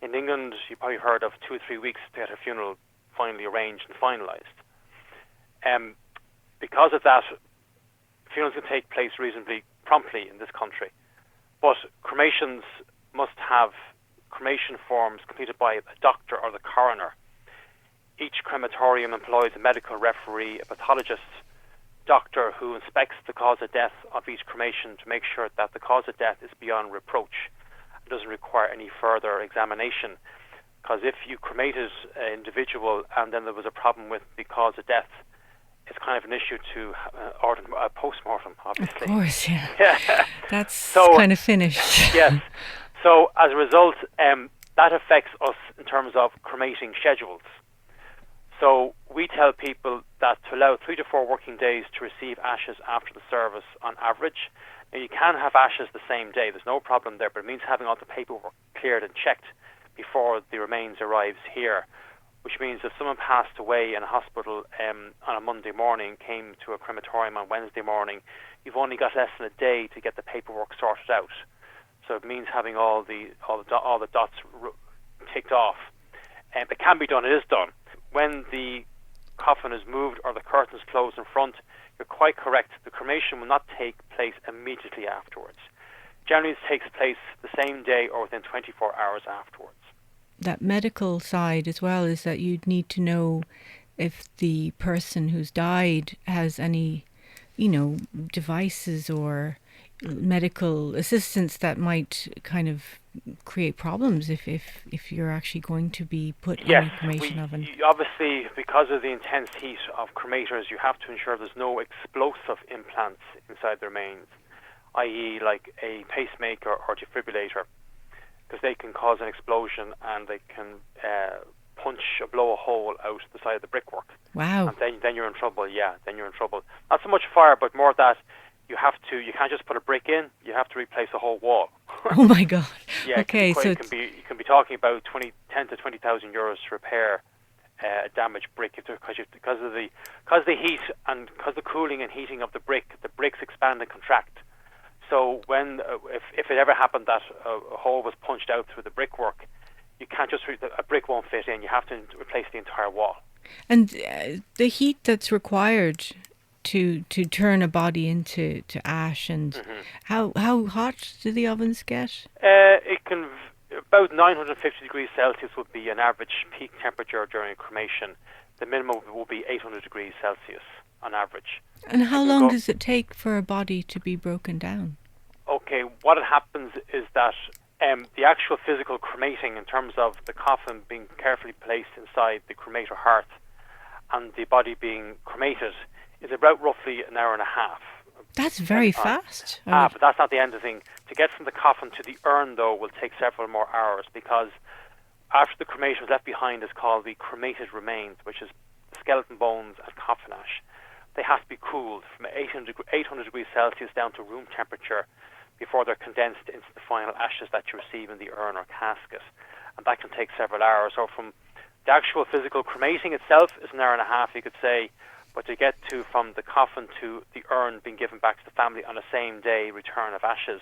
In England, you probably heard of 2 or 3 weeks to get a funeral finally arranged and finalised. Because of that, funerals can take place reasonably promptly in this country. But cremations must have cremation forms completed by a doctor or the coroner. Each crematorium employs a medical referee, a pathologist, doctor who inspects the cause of death of each cremation to make sure that the cause of death is beyond reproach and doesn't require any further examination. Because if you cremated an individual and then there was a problem with the cause of death, it's kind of an issue to order a post-mortem, obviously. Of course, yeah. That's so, kind of finished. Yes. So as a result, that affects us in terms of cremating schedules. So we tell people that to allow 3 to 4 working days to receive ashes after the service on average. Now you can have ashes the same day, there's no problem there, but it means having all the paperwork cleared and checked before the remains arrives here, which means if someone passed away in a hospital on a Monday morning, came to a crematorium on Wednesday morning, you've only got less than a day to get the paperwork sorted out. So it means having all the dots ticked off. It can be done, it is done. When the coffin is moved or the curtains closed in front, you're quite correct. The cremation will not take place immediately afterwards. Generally, it takes place the same day or within 24 hours afterwards. That medical side as well is that you'd need to know if the person who's died has any, devices or medical assistance that might kind of create problems if you're actually going to be put in a cremation oven. Obviously, because of the intense heat of cremators, you have to ensure there's no explosive implants inside the remains, i.e. like a pacemaker or defibrillator, because they can cause an explosion and they can punch or blow a hole out the side of the brickwork. Wow. And then you're in trouble, then you're in trouble. Not so much fire, but more that you can't just put a brick in, you have to replace a whole wall. Oh my God. Yeah, okay, you can be talking about 10 to 20,000 euros to repair a damaged brick because of the heat and because the cooling and heating of the bricks expand and contract. So when if it ever happened that a hole was punched out through the brickwork, you can't just a brick won't fit in. You have to replace the entire wall. And the heat that's required to turn a body into ash, and how hot do the ovens get? It can about 950 degrees Celsius would be an average peak temperature during a cremation. The minimum will be 800 degrees Celsius on average. And how long does it take for a body to be broken down? Okay, what happens is that the actual physical cremating, in terms of the coffin being carefully placed inside the cremator hearth and the body being cremated, is about roughly an hour and a half. That's very fast. But that's not the end of the thing. To get from the coffin to the urn, though, will take several more hours, because after the cremation is left behind is called the cremated remains, which is skeleton bones and coffin ash. They have to be cooled from 800 degrees Celsius down to room temperature before they're condensed into the final ashes that you receive in the urn or casket. And that can take several hours. So from the actual physical cremating itself is an hour and a half, you could say, but to get from the coffin to the urn being given back to the family on the same day, return of ashes,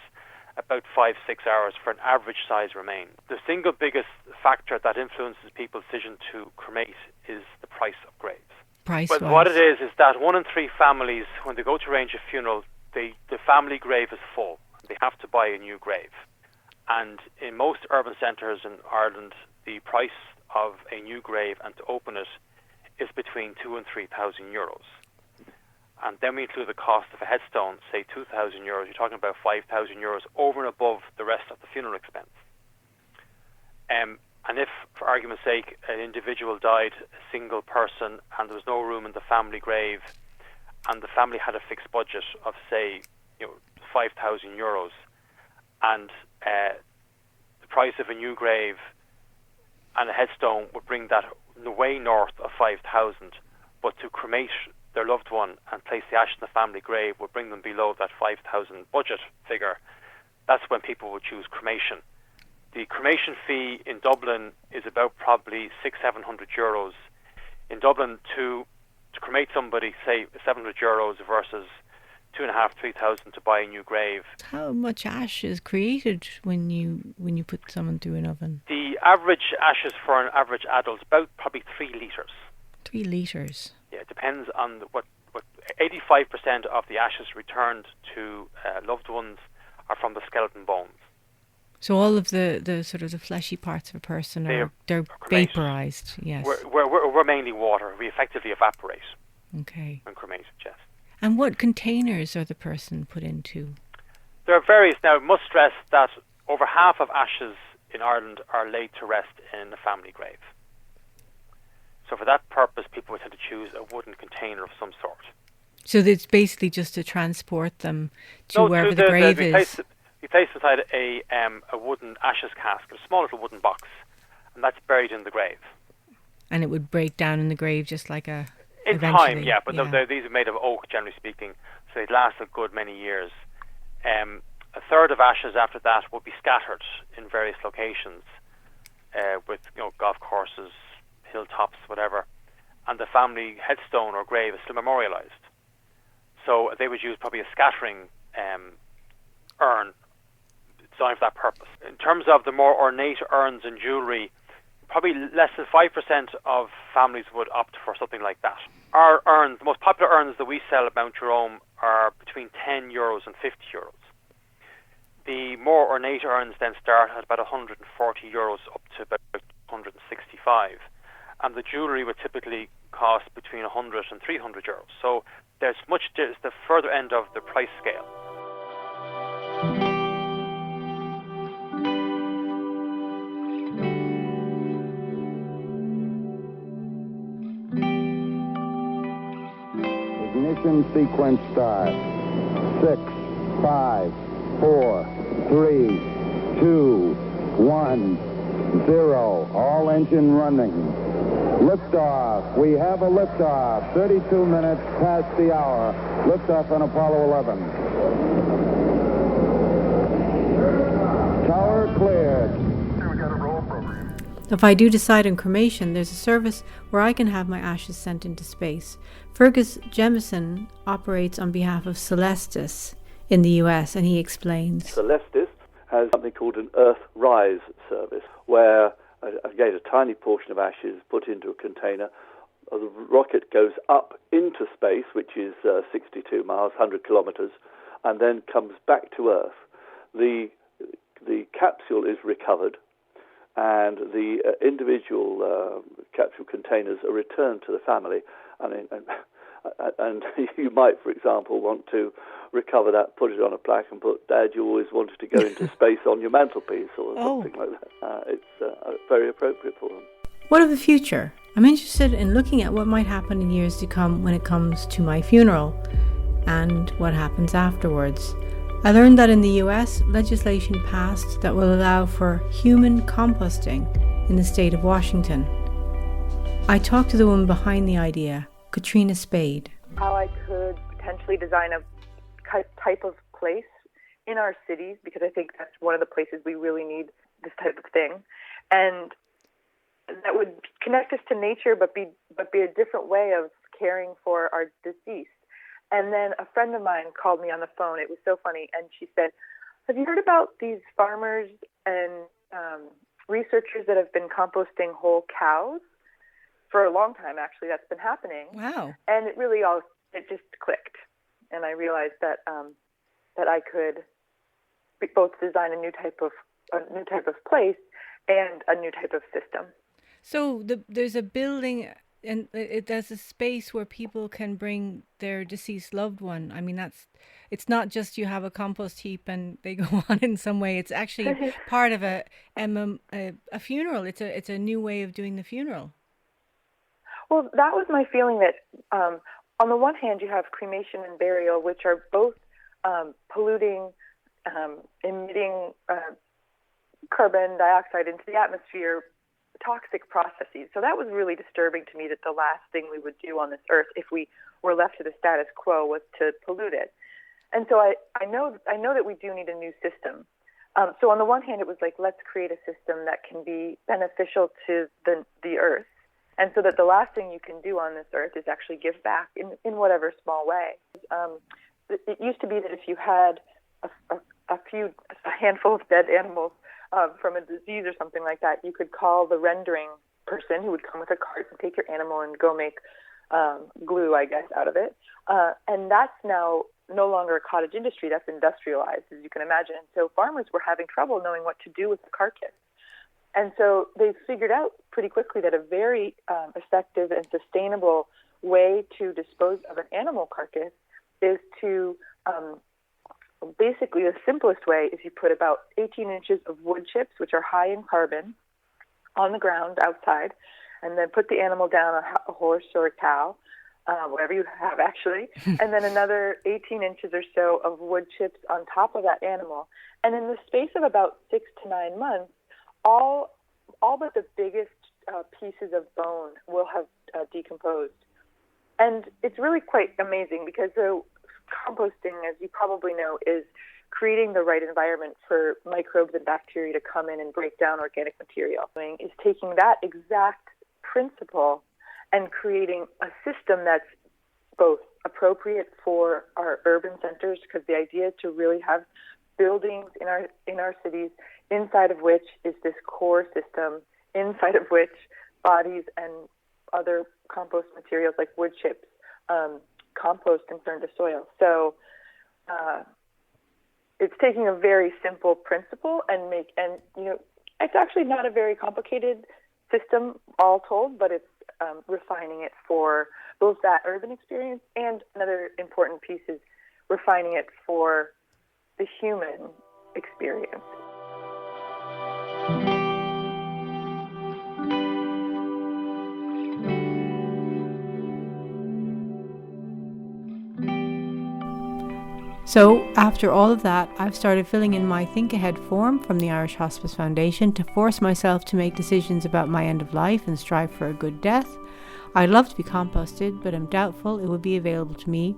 about 5-6 hours for an average size remain. The single biggest factor that influences people's decision to cremate is the price of graves. But what it is that 1 in 3 families, when they go to arrange a funeral, the family grave is full. They have to buy a new grave. And in most urban centres in Ireland, the price of a new grave and to open it is between 2,000 and 3,000 euros. And then we include the cost of a headstone, say 2,000 euros. You're talking about 5,000 euros over and above the rest of the funeral expense. And if, for argument's sake, an individual died, a single person, and there was no room in the family grave, and the family had a fixed budget of, say, 5,000 euros, and the price of a new grave and a headstone would bring that way north of 5,000, but to cremate their loved one and place the ash in the family grave would bring them below that 5,000 budget figure. That's when people would choose cremation. The cremation fee in Dublin is about probably 600-700 euros. In Dublin, to cremate somebody, say €700 versus 2,500-3,000 to buy a new grave. How much ash is created when you put someone through an oven? The average ashes for an average adult is about probably 3 litres. 3 litres? Yeah, it depends on what 85% of the ashes returned to loved ones are from the skeleton bones. So all of the sort of the fleshy parts of a person they're vaporized. Yes. We're mainly water. We effectively evaporate. Okay. When cremated, yes. And what containers are the person put into? There are various. Now, I must stress that over half of ashes in Ireland are laid to rest in a family grave. So for that purpose, people would tend to choose a wooden container of some sort. So it's basically just to transport them to wherever the grave is? We place inside a wooden ashes casket, a small little wooden box, and that's buried in the grave. And it would break down in the grave just like a... In time, yeah, but these are made of oak, generally speaking, so they'd last a good many years. A third of ashes after that will be scattered in various locations, with golf courses, hilltops, whatever, and the family headstone or grave is still memorialised. So they would use probably a scattering urn designed for that purpose. In terms of the more ornate urns and jewellery, probably less than 5% of families would opt for something like that. Our urns, the most popular urns that we sell at Mount Jerome, are between €10 and €50. The more ornate urns then start at about €140 up to about €165. And the jewellery would typically cost between €100 and €300. So there's the further end of the price scale. Ignition sequence start. 6, 5, 4, 3, 2, 1, 0. All engine running. Liftoff. We have a liftoff. 32 minutes past the hour. Liftoff on Apollo 11. Tower cleared. If I do decide on cremation, there's a service where I can have my ashes sent into space. Fergus Jamieson operates on behalf of Celestis in the US, and he explains. Celestis has something called an Earth-Rise service, where, again, a tiny portion of ashes put into a container. The rocket goes up into space, which is 62 miles, 100 kilometers, and then comes back to Earth. The capsule is recovered, and the individual capsule containers are returned to the family. And you might, for example, want to recover that, put it on a plaque and put, "Dad, you always wanted to go into space," on your mantelpiece or something like that. It's very appropriate for them. What of the future? I'm interested in looking at what might happen in years to come when it comes to my funeral and what happens afterwards. I learned that in the US, legislation passed that will allow for human composting in the state of Washington. I talked to the woman behind the idea, Katrina Spade. How I could potentially design a type of place in our cities, because I think that's one of the places we really need this type of thing, and that would connect us to nature, but be a different way of caring for our deceased. And then a friend of mine called me on the phone. It was so funny, and she said, "Have you heard about these farmers and researchers that have been composting whole cows?" For a long time, actually, that's been happening. Wow! And it just clicked, and I realized that I could both design a new type of place and a new type of system. So there's a building, and there's a space where people can bring their deceased loved one. I mean, it's not just you have a compost heap and they go on in some way. It's actually part of a funeral. It's a new way of doing the funeral. Well, that was my feeling, that on the one hand you have cremation and burial, which are both polluting, emitting carbon dioxide into the atmosphere, toxic processes. So that was really disturbing to me, that the last thing we would do on this earth, if we were left to the status quo, was to pollute it. And so I know that we do need a new system. So on the one hand, it was like, let's create a system that can be beneficial to the earth, And so that the last thing you can do on this earth is actually give back in whatever small way. It used to be that if you had a handful of dead animals from a disease or something like that, you could call the rendering person who would come with a cart and take your animal and go make glue, I guess, out of it. And that's now no longer a cottage industry. That's industrialized, as you can imagine. And so farmers were having trouble knowing what to do with the carcass. And so they figured out pretty quickly that a very effective and sustainable way to dispose of an animal carcass is to basically the simplest way is you put about 18 inches of wood chips, which are high in carbon, on the ground outside, and then put the animal down, a horse or a cow, whatever you have actually, and then another 18 inches or so of wood chips on top of that animal. And in the space of about 6 to 9 months, all but the biggest pieces of bone will have decomposed. And it's really quite amazing because composting, as you probably know, is creating the right environment for microbes and bacteria to come in and break down organic material. Is taking that exact principle and creating a system that's both appropriate for our urban centers, because the idea is to really have buildings in our cities inside of which is this core system, inside of which bodies and other compost materials like wood chips compost and turn to soil. So it's taking a very simple principle and it's actually not a very complicated system all told, but it's refining it for both that urban experience, and another important piece is refining it for the human experience. So, after all of that, I've started filling in my Think Ahead form from the Irish Hospice Foundation to force myself to make decisions about my end of life and strive for a good death. I'd love to be composted, but I'm doubtful it would be available to me.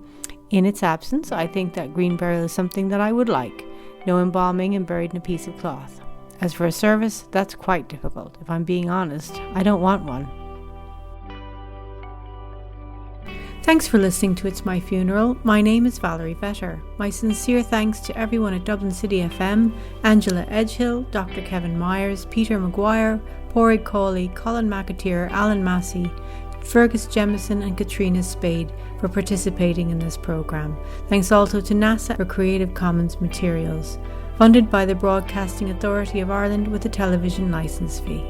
In its absence, I think that green burial is something that I would like. No embalming and buried in a piece of cloth. As for a service, that's quite difficult. If I'm being honest, I don't want one. Thanks for listening to It's My Funeral. My name is Valerie Vetter. My sincere thanks to everyone at Dublin City FM, Angela Edghill, Dr. Kevin Myers, Peter Maguire, Padraic Cawley, Colin McAteer, Alan Massey, Fergus, Jamieson and Katrina Spade for participating in this programme. Thanks also to NASA for Creative Commons materials, funded by the Broadcasting Authority of Ireland with a television licence fee.